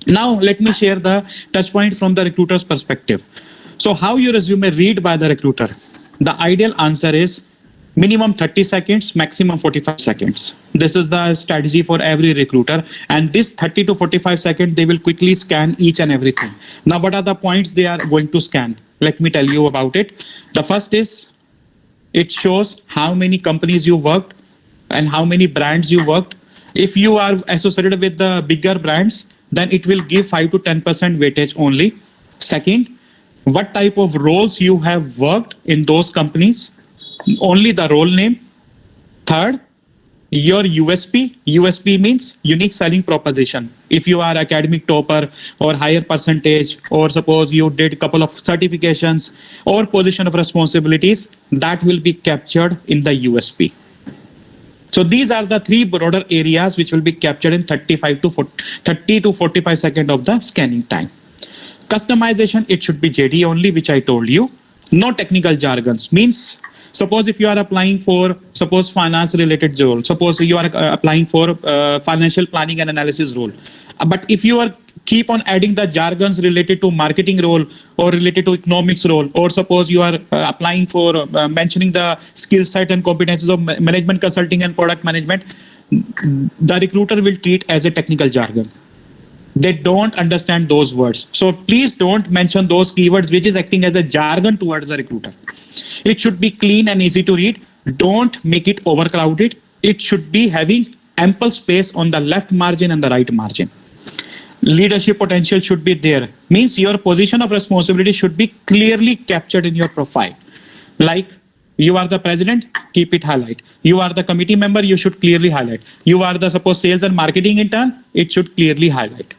Now, let me share the touch point from the recruiter's perspective. So, how your resume read by the recruiter? The ideal answer is minimum 30 seconds, maximum 45 seconds. This is the strategy for every recruiter. And this 30 to 45 seconds, they will quickly scan each and everything. Now, what are the points they are going to scan? Let me tell you about it. The first is it shows how many companies you worked and how many brands you worked. If you are associated with the bigger brands, then it will give 5 to 10% weightage only. Second, what type of roles you have worked in those companies, only the role name. Third, your USP. USP means unique selling proposition. If you are academic topper or higher percentage, or suppose you did a couple of certifications or position of responsibilities, that will be captured in the USP. So these are the three broader areas which will be captured in 30 to 45 seconds of the scanning time. Customization, it should be JD only, which I told you. No technical jargons. Means, suppose if you are applying for, suppose finance related role, suppose you are applying for financial planning and analysis role. But if you are keep on adding the jargons related to marketing role or related to economics role, or suppose you are applying for mentioning the skill set and competencies of management consulting and product management, the recruiter will treat as a technical jargon. They don't understand those words. So please don't mention those keywords which is acting as a jargon towards the recruiter. It should be clean and easy to read. Don't make it overcrowded. It should be having ample space on the left margin and the right margin. Leadership potential should be there. Means your position of responsibility should be clearly captured in your profile. Like, you are the president, keep it highlight. You are the committee member, you should clearly highlight. You are the suppose sales and marketing intern, it should clearly highlight.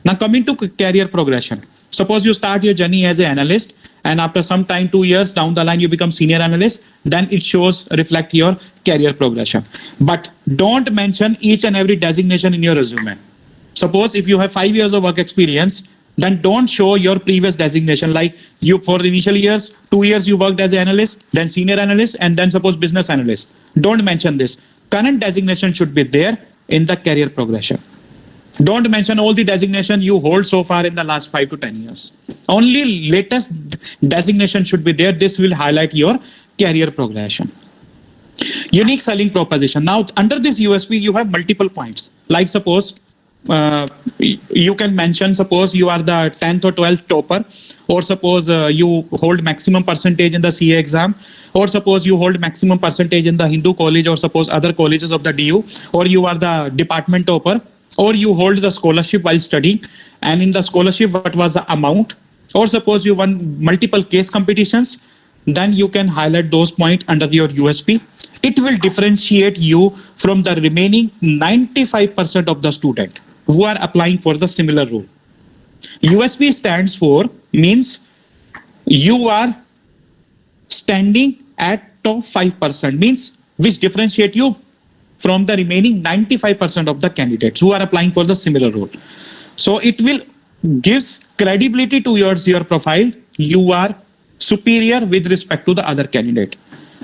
Now coming to career progression. Suppose you start your journey as an analyst, and after some time, 2 years down the line, you become senior analyst, then it shows reflect your career progression. But don't mention each and every designation in your resume. Suppose if you have 5 years of work experience, then don't show your previous designation. Like you for initial years, 2 years you worked as an analyst, then senior analyst, and then suppose business analyst. Don't mention this. Current designation should be there in the career progression. Don't mention all the designation you hold so far in the last 5 to 10 years. Only latest designation should be there. This will highlight your career progression. Unique selling proposition. Now under this USP, you have multiple points. Like suppose you can mention, suppose you are the 10th or 12th topper, or suppose you hold maximum percentage in the CA exam, or suppose you hold maximum percentage in the Hindu college, or suppose other colleges of the DU, or you are the department topper, or you hold the scholarship while studying, and in the scholarship what was the amount, or suppose you won multiple case competitions, then you can highlight those points under your USP. It will differentiate you from the remaining 95% of the student who are applying for the similar role. USP stands for, means you are standing at top 5%, means which differentiate you from the remaining 95% of the candidates who are applying for the similar role. So it will gives credibility to your profile. You are superior with respect to the other candidate.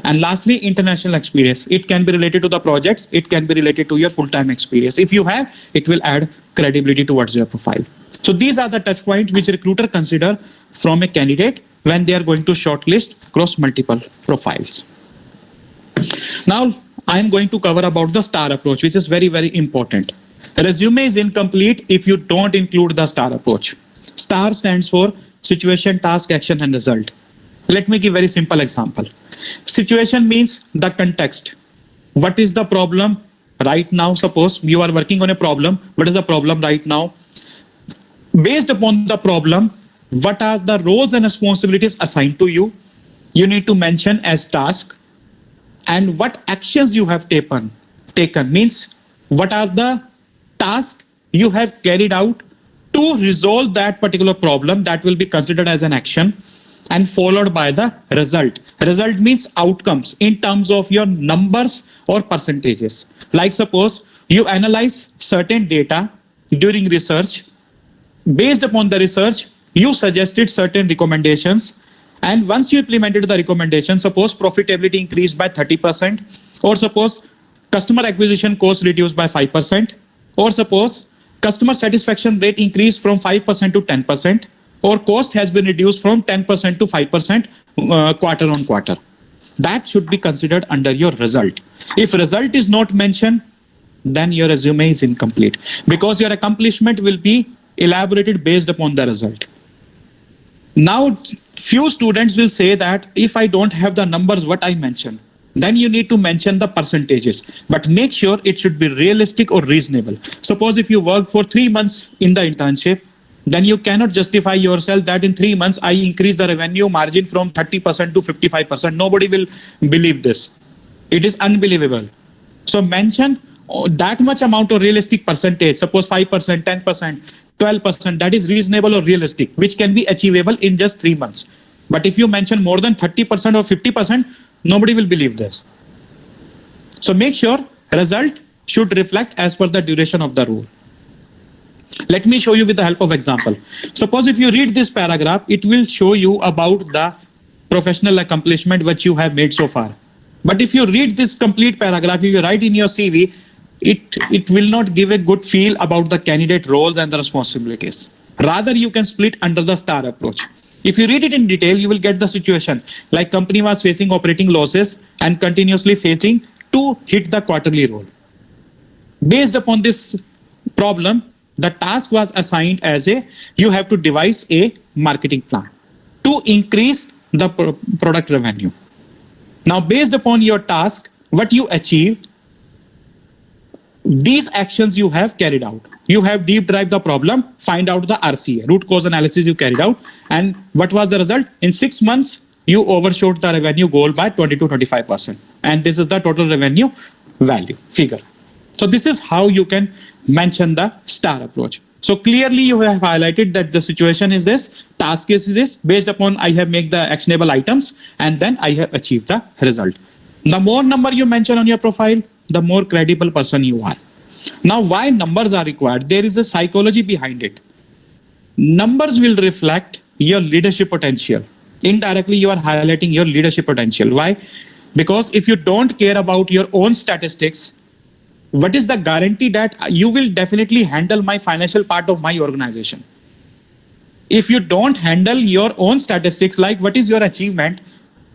And lastly, international experience. It can be related to the projects. It can be related to your full-time experience. If you have, it will add credibility towards your profile. So these are the touch points which recruiter consider from a candidate when they are going to shortlist across multiple profiles. Now, I am going to cover about the STAR approach, which is very, very important. Resume is incomplete if you don't include the STAR approach. STAR stands for situation, task, action, and result. Let me give a very simple example. Situation means the context. What is the problem right now? Suppose you are working on a problem. What is the problem right now? Based upon the problem, what are the roles and responsibilities assigned to you? You need to mention as task. And what actions you have taken means what are the tasks you have carried out to resolve that particular problem that will be considered as an action, and followed by the result. Result means outcomes in terms of your numbers or percentages. Like suppose you analyze certain data during research. Based upon the research, you suggested certain recommendations. And once you implemented the recommendation, suppose profitability increased by 30%, or suppose customer acquisition cost reduced by 5%, or suppose customer satisfaction rate increased from 5% to 10%, or cost has been reduced from 10% to 5% quarter on quarter. That should be considered under your result. If result is not mentioned, then your resume is incomplete, because your accomplishment will be elaborated based upon the result. Now, few students will say that if I don't have the numbers what I mentioned, then you need to mention the percentages, but make sure it should be realistic or reasonable. Suppose if you work for 3 months in the internship, then you cannot justify yourself that in 3 months I increase the revenue margin from 30% to 55%. Nobody will believe this. It is unbelievable. So mention that much amount of realistic percentage, suppose 5%, 10%, 12%, that is reasonable or realistic, which can be achievable in just 3 months. But if you mention more than 30% or 50%, nobody will believe this. So make sure result should reflect as per the duration of the rule. Let me show you with the help of example. Suppose if you read this paragraph, it will show you about the professional accomplishment which you have made so far. But if you read this complete paragraph, if you write in your CV, it will not give a good feel about the candidate roles and the responsibilities. Rather, you can split under the STAR approach. If you read it in detail, you will get the situation like company was facing operating losses and continuously failing to hit the quarterly role. Based upon this problem, the task was assigned as you have to devise a marketing plan to increase the product revenue. Now, based upon your task, what you achieve, these actions you have carried out. You have deep dive the problem, find out the RCA, root cause analysis you carried out. And what was the result? In 6 months, you overshot the revenue goal by 20 to 25%. And this is the total revenue value figure. So this is how you can mention the STAR approach. So clearly you have highlighted that the situation is this, task is this, based upon I have made the actionable items, and then I have achieved the result. The more number you mention on your profile, the more credible person you are. Now, why numbers are required? There is a psychology behind it. Numbers will reflect your leadership potential. Indirectly, you are highlighting your leadership potential. Why? Because if you don't care about your own statistics, what is the guarantee that you will definitely handle my financial part of my organization? If you don't handle your own statistics, like what is your achievement,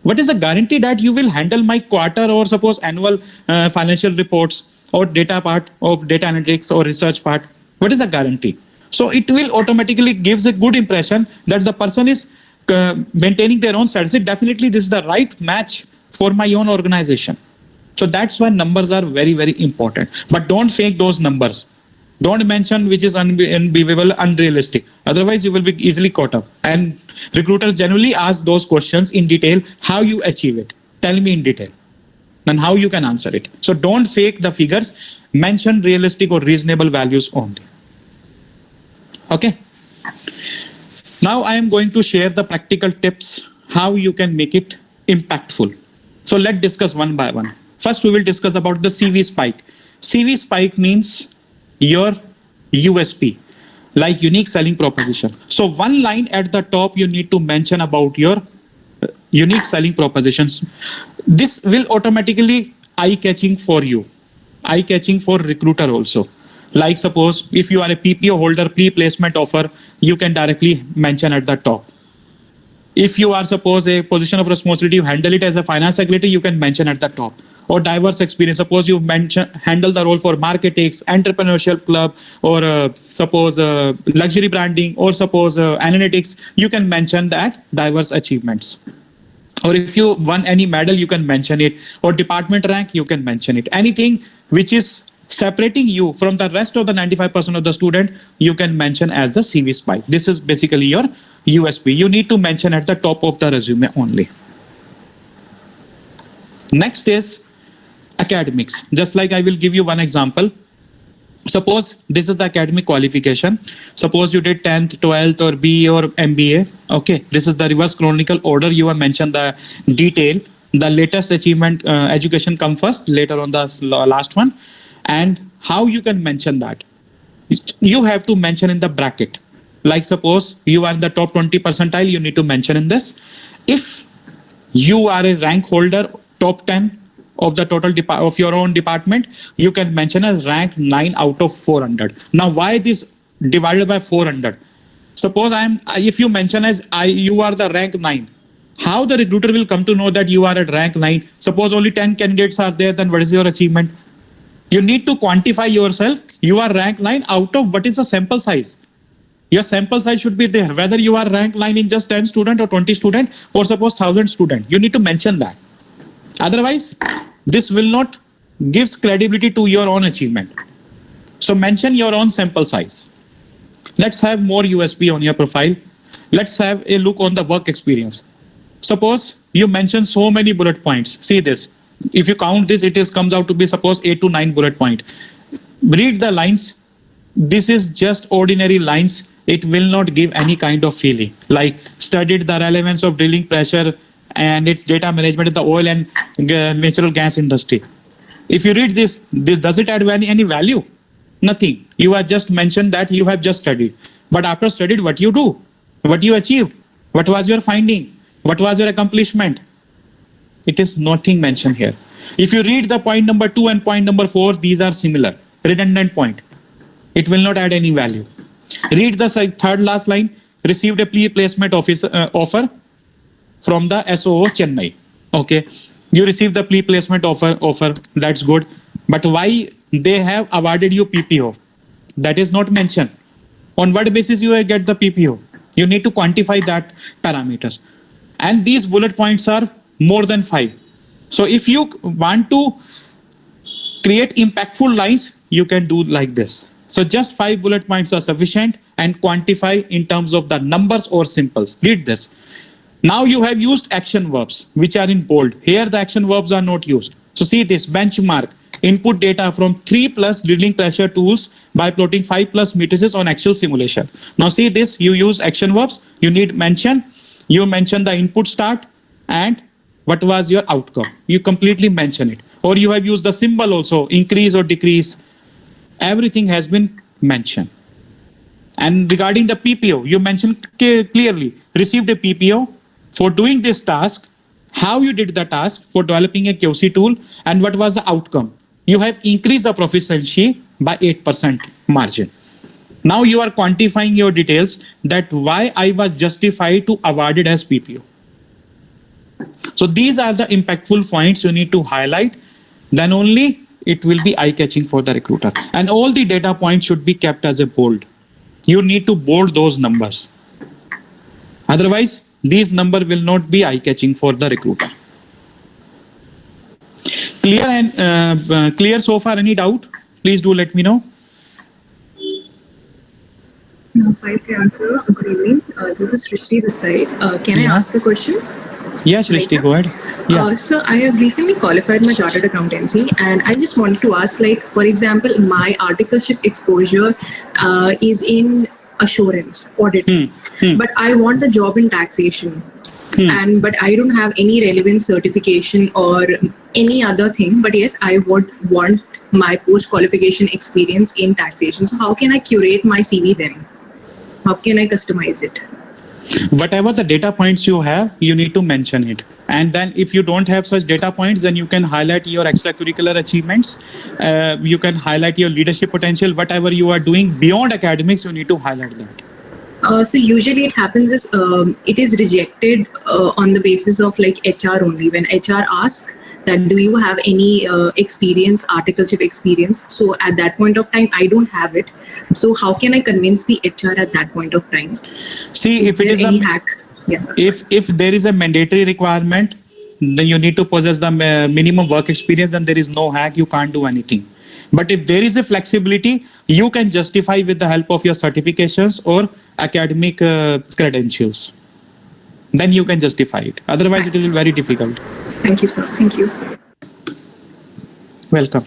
what is the guarantee that you will handle my quarter or suppose annual financial reports or data part of data analytics or research part? What is the guarantee? So it will automatically gives a good impression that the person is maintaining their own statistics. Definitely this is the right match for my own organization. So that's why numbers are very, very important. But don't fake those numbers. Don't mention which is unbelievable, unrealistic. Otherwise, you will be easily caught up. And recruiters generally ask those questions in detail, how you achieve it. Tell me in detail. And how you can answer it. So don't fake the figures. Mention realistic or reasonable values only. Okay. Now I am going to share the practical tips, how you can make it impactful. So let's discuss one by one. First, we will discuss about the CV spike. CV spike means your USP, like unique selling proposition. So one line at the top, you need to mention about your unique selling propositions. This will automatically eye-catching for you, eye-catching for recruiter also. Like suppose if you are a PPO holder, pre-placement offer, you can directly mention at the top. If you are suppose a position of responsibility, you handle it as a finance secretary, you can mention at the top. Or diverse experience, suppose you handle the role for marketings, entrepreneurship club, or suppose luxury branding, or suppose analytics, you can mention that diverse achievements. Or if you won any medal, you can mention it. Or department rank, you can mention it. Anything which is separating you from the rest of the 95% of the student, you can mention as the CV spike. This is basically your USP. You need to mention at the top of the resume only. Next is academics. Just like I will give you one example. Suppose this is the academic qualification. Suppose you did 10th, 12th or BE or MBA. Okay, this is the reverse chronological order. You have mentioned the detail. The latest achievement, education come first, later on the last one. And how you can mention that? You have to mention in the bracket. Like suppose you are in the top 20 percentile, you need to mention in this. If you are a rank holder, top 10, of the total of your own department, you can mention as rank 9 out of 400. Now, why this divided by 400? Suppose if you mention as you are the rank 9, how the recruiter will come to know that you are at rank 9? Suppose only 10 candidates are there, then what is your achievement? You need to quantify yourself. You are rank 9 out of what is the sample size? Your sample size should be there, whether you are rank 9 in just 10 student or 20 student, or suppose 1000 student. You need to mention that. Otherwise, this will not gives credibility to your own achievement. So mention your own sample size. Let's have more USP on your profile. Let's have a look on the work experience. Suppose you mention so many bullet points. See this. If you count this, comes out to be suppose 8 to 9 bullet point. Read the lines. This is just ordinary lines. It will not give any kind of feeling. Like studied the relevance of drilling pressure and its data management in the oil and natural gas industry. If you read this does it add any value? Nothing. You have just mentioned that you have just studied. But after studied, what you do? What you achieved? What was your finding? What was your accomplishment? It is nothing mentioned here. If you read the point number 2 and point number 4, these are similar, redundant point. It will not add any value. Read the third last line. Received a pre-placement offer from the SOO Chennai. Okay, you received the pre-placement offer. That's good. But why they have awarded you PPO? That is not mentioned. On what basis you get the PPO? You need to quantify that parameters. And these bullet points are more than 5. So if you want to create impactful lines, you can do like this. So just 5 bullet points are sufficient, and quantify in terms of the numbers or symbols. Read this. Now you have used action verbs, which are in bold. Here the action verbs are not used. So see this, benchmark, input data from 3+ drilling pressure tools by plotting 5+ matrices on actual simulation. Now see this, you use action verbs, you need mention, you mention the input start and what was your outcome. You completely mention it. Or you have used the symbol also, increase or decrease. Everything has been mentioned. And regarding the PPO, you mentioned clearly, received a PPO for doing this task, how you did the task for developing a QC tool, and what was the outcome. You have increased the proficiency by 8% margin. Now you are quantifying your details that why I was justified to awarded as PPO. So these are the impactful points you need to highlight. Then only it will be eye-catching for the recruiter. And all the data points should be kept as a bold. You need to bold those numbers. Otherwise, these numbers will not be eye-catching for the recruiter. Clear and clear so far? Any doubt? Please do let me know. Hi, Priyanka. Good evening. This is Srishti this side. Can I ask a question? Yes, Srishti, go ahead. Yeah. So I have recently qualified my chartered accountancy, and I just wanted to ask, like, for example, my articleship exposure is in assurance audit, but I want a job in taxation, but I don't have any relevant certification or any other thing. But yes, I would want my post-qualification experience in taxation. So how can I curate my CV then? How can I customize it? Whatever the data points you have, you need to mention it. And then if you don't have such data points, then you can highlight your extracurricular achievements. You can highlight your leadership potential. Whatever you are doing beyond academics, you need to highlight that. So usually it happens is it is rejected on the basis of like HR only. When HR asks that do you have any experience, articleship experience? So at that point of time, I don't have it. So how can I convince the HR at that point of time? See, if it is any hack? Yes, sir. If there is a mandatory requirement, then you need to possess the minimum work experience, and there is no hack, you can't do anything. But if there is a flexibility, you can justify with the help of your certifications or academic credentials. Then you can justify it. Otherwise, it will be very difficult. Thank you, sir. Thank you. Welcome.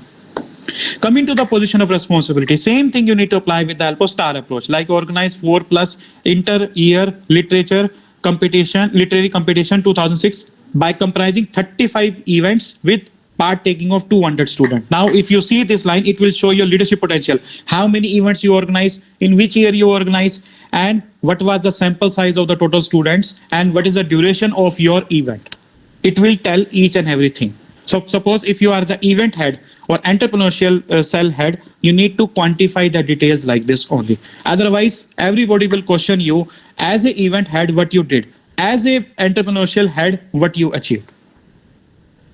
Coming to the position of responsibility, same thing you need to apply with the help of STAR approach, like organize 4+ inter-year literary competition 2006 by comprising 35 events with part-taking of 200 students. Now, if you see this line, it will show your leadership potential. How many events you organize, in which year you organize, and what was the sample size of the total students, and what is the duration of your event. It will tell each and everything. So suppose if you are the event head or entrepreneurial cell head, you need to quantify the details like this only. Otherwise, everybody will question you as a event head what you did, as a entrepreneurial head what you achieved.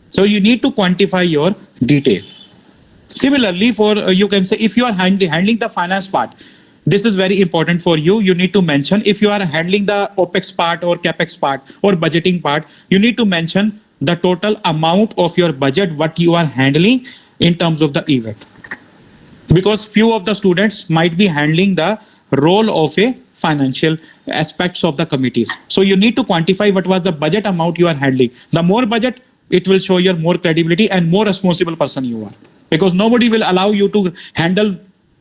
So you need to quantify your detail. Similarly, for you can say if you are handling the finance part, this is very important for you. You need to mention if you are handling the OPEX part or CAPEX part or budgeting part, you need to mention the total amount of your budget, what you are handling in terms of the event. Because few of the students might be handling the role of a financial aspects of the committees. So you need to quantify what was the budget amount you are handling. The more budget, it will show your more credibility and more responsible person you are. Because nobody will allow you to handle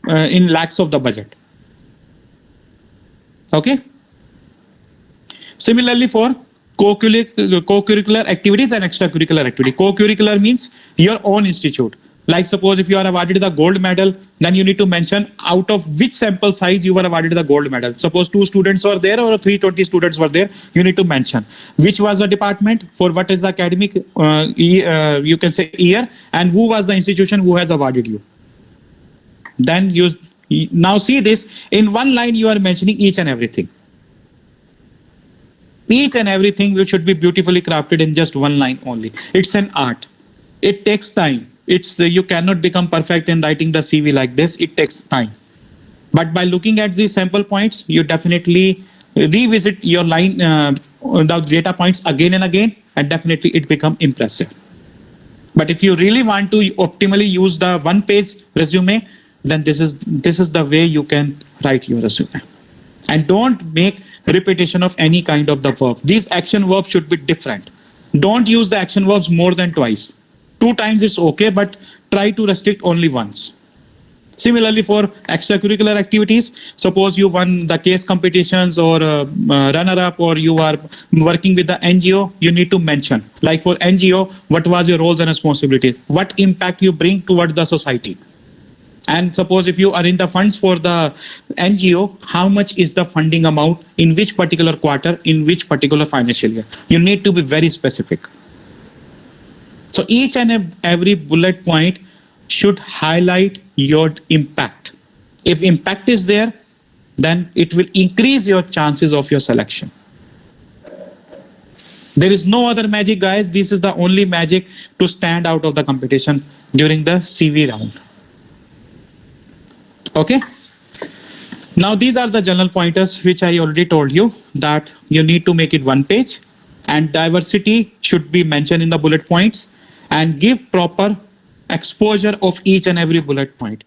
in lakhs of the budget. Okay. Similarly, for co-curricular activities and extracurricular activity. Co-curricular means your own institute. Like suppose if you are awarded the gold medal, then you need to mention out of which sample size you were awarded the gold medal. Suppose 2 students were there or 320 students were there, you need to mention which was the department, for what is the academic you can say year, and who was the institution who has awarded you. Then you now see this in one line you are mentioning each and everything. Each and everything which should be beautifully crafted in just one line only. It's an art. It takes time. You cannot become perfect in writing the CV like this. It takes time. But by looking at these sample points, you definitely revisit your line, the data points again and again, and definitely it become impressive. But if you really want to optimally use the one-page resume, then this is the way you can write your resume. And don't make repetition of any kind of the verb. These action verbs should be different. Don't use the action verbs more than twice. 2 times it's okay, but try to restrict only once. Similarly, for extracurricular activities, suppose you won the case competitions or runner-up, or you are working with the NGO, you need to mention. Like for NGO, what was your roles and responsibilities? What impact you bring towards the society? And suppose if you are in the funds for the NGO, how much is the funding amount in which particular quarter, in which particular financial year? You need to be very specific. So each and every bullet point should highlight your impact. If impact is there, then it will increase your chances of your selection. There is no other magic, guys. This is the only magic to stand out of the competition during the CV round. Okay. Now these are the general pointers which I already told you, that you need to make it one page, and diversity should be mentioned in the bullet points, and give proper exposure of each and every bullet point.